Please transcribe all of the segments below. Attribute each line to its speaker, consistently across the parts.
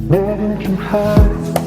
Speaker 1: Nothing can hide.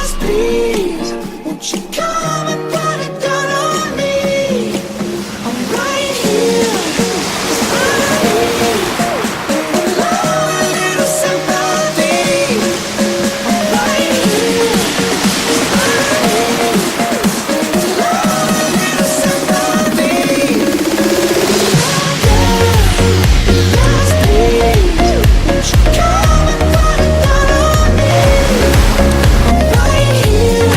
Speaker 1: Yes, please, won't you come and put it down on me? I'm right here, 'cause I need a little sympathy. I'm right here, 'cause I need a little sympathy. Yes, please, won't you come and put it down on me? I'm right here,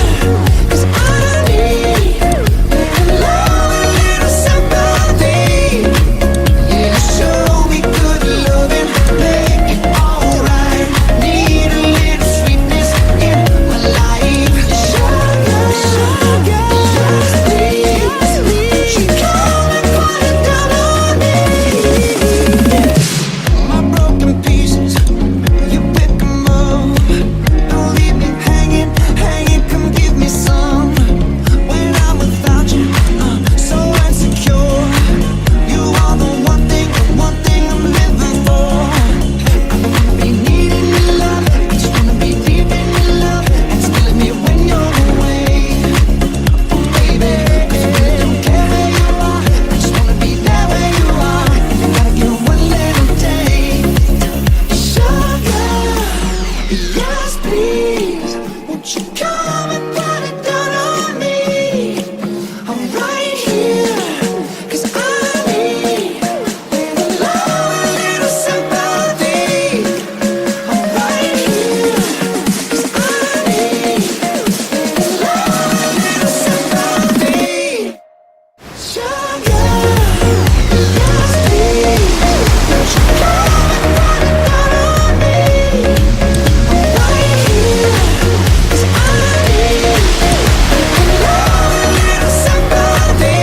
Speaker 1: 'cause I need a little sympathy. Yeah, show me good loving, make it alright. Need a little sweetness in my life. Sugar, sugar, yes please, won't you come and put it down on me? My broken pieces, you pick 'em up. Don't leave me hanging, hanging, come give me some. When I'm without you, so insecure. You are the one thing I'm living for. I don't wanna be needing your love, I just wanna be deep in your love, and still in me when you're away. Oh baby, 'cause I really don't care where you are, I just wanna be there where you are, and you gotta give one little day. Sugar, yes please, won't you come and put it down on me? I'm right here, 'cause I need a little sympathy. I'm right here, 'cause I need a little sympathy. Sugar, yes please, won't you come and put it down on me? I'm right here, 'cause I need a little sympathy.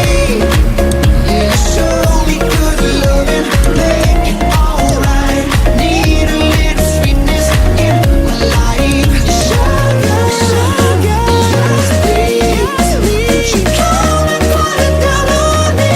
Speaker 1: Yeah, show me good loving, make it alright. Need a little sweetness in my life. Sugar, sugar, yes please, won't you come and put it down on me?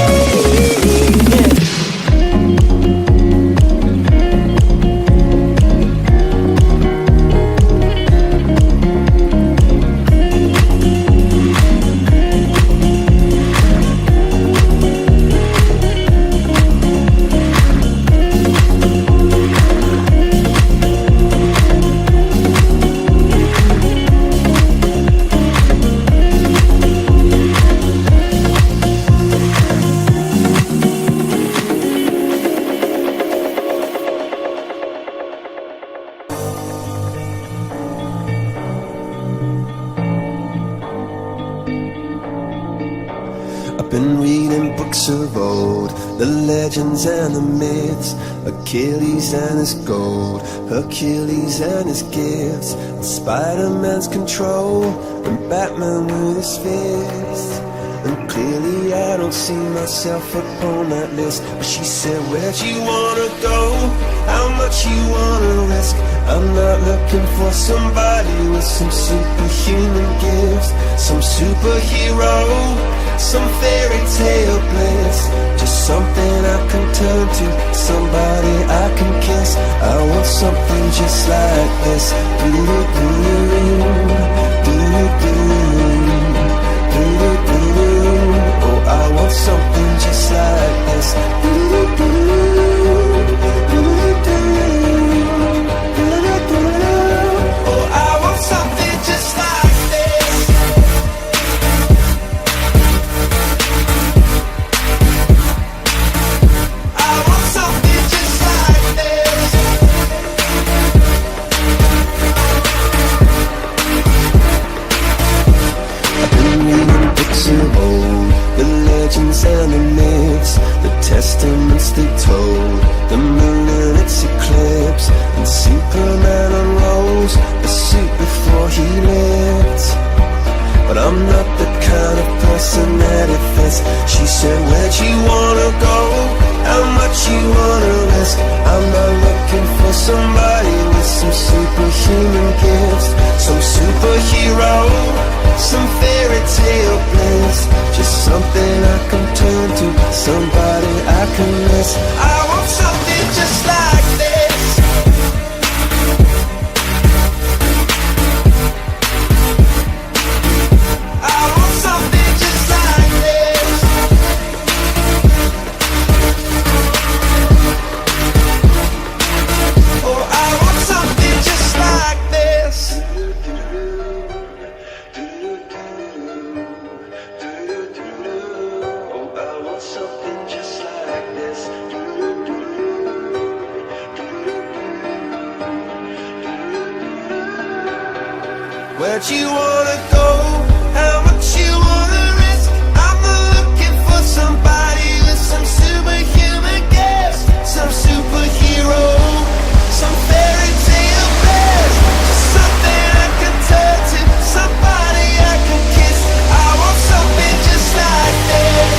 Speaker 2: I've been reading books of old, the legends and the myths, Achilles and his gold, Hercules and his gifts, and Spider-Man's control, and Batman with his fists. And clearly I don't see myself upon that list. But she said, where'd you wanna go? How much you wanna risk? I'm not looking for somebody with some superhuman gifts, some superhero, some fairy tale bliss. Just something I can turn to, somebody I can kiss. I want something just like this. Oh, I want something just like this. Oh, I want something just like this. I want something just like this. I've been reading books of old, the legends and the myths, the testaments they told, the moon and its eclipse, and Superman unrolls the suit before he lived. But I'm not the kind of person that it fits. She said, where'd you wanna go? How much you wanna risk? I'm not looking for somebody with some superhuman gifts, some superhero, some fairy tale bliss. Just something I can turn to, somebody I can miss. I want something just like this. much you wanna go, how much you wanna risk. I'm not looking for somebody with some superhuman gifts, some superhero, some fairy tale bears, just something I can turn to, somebody I can kiss. I want something just like this.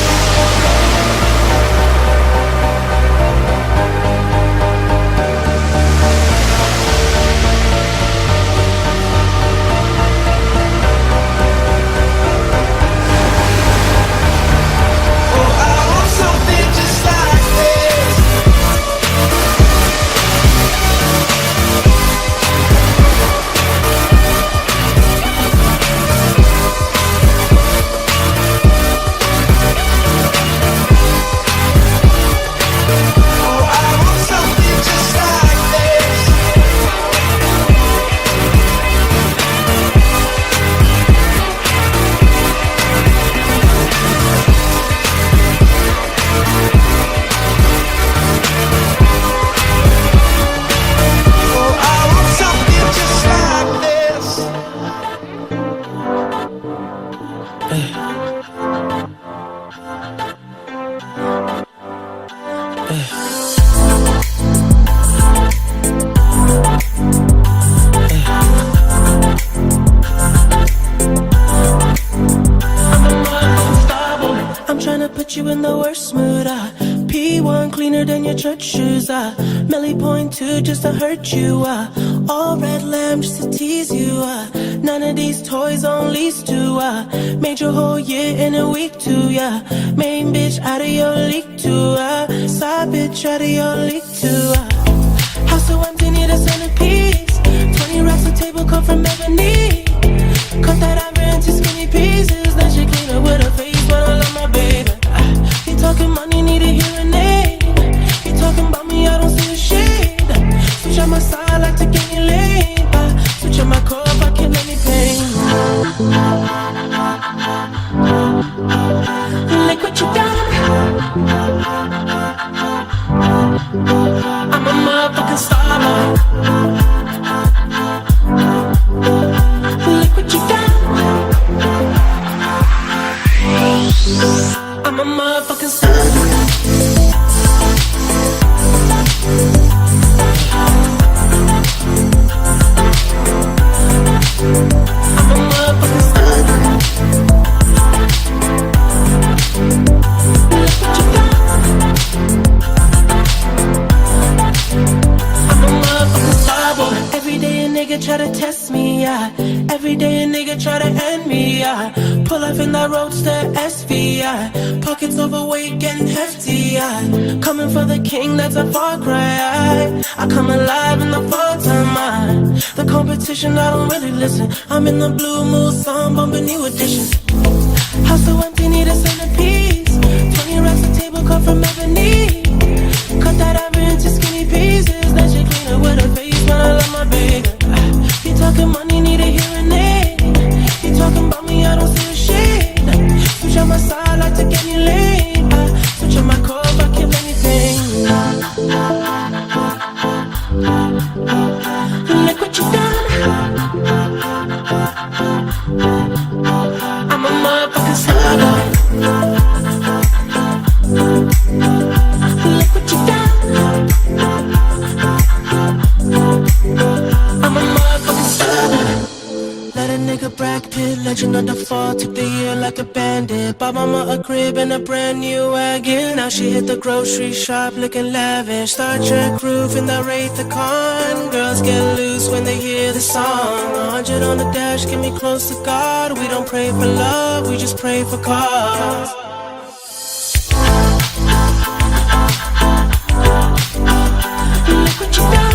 Speaker 3: You in the worst mood, P1 cleaner than your church shoes, Melly point 2 just to hurt you, all red lamb just to tease you, none of these toys on lease to, made your whole year in a week too, yeah, main bitch out of your league too, side bitch out of your league too, house so empty need a centerpiece, 20 racks of table come from ebony, cut that ivory into skinny pieces, then she clean up with her face, but I love my baby. Talking money, need a hearing aid. You talking about me, I don't see a shade. Switch on my side, like to get me laid. Switch on my core if I can't let me pain. Look what you done. I'm a motherfucking starboy. Look what you done. I'm a motherfucking star. I'm a motherfucking star. Look what you got. I'm a motherfucking star boy. Every day a nigga try to test me, yeah. Every day a nigga try to end me, yeah. Pull up in that roadster SVI, pockets overweight getting hefty, yeah. Coming for the king, that's a far cry. I come alive in the fall time, the competition, I don't really listen. I'm in the blue mood, song bumping new edition. House so empty, need a centerpiece. 20 racks of table cut from ebony. Cut that ivory into skinny pieces, then she clean it with her face, but I love my baby. You talking money, need a hearing aid. You talking about me, I don't see a shade. Switch on my side, like to get me laid. Switch on my core, if I can't anything. Look what you done. I'm a motherfucking starboy. Look what you done. I'm a motherfucking starboy. Let a nigga Brad Pitt, legend of the fall, took the year like a bandit. Bought mama a crib and a brand new wagon. Now she hit the grocery shop looking lavish. Star Trek roof in the Wraith the Con. Girls get loose when they hear the song. 100 on the dash, get me close to God. We don't pray for love, we just pray for cause. Look what you done.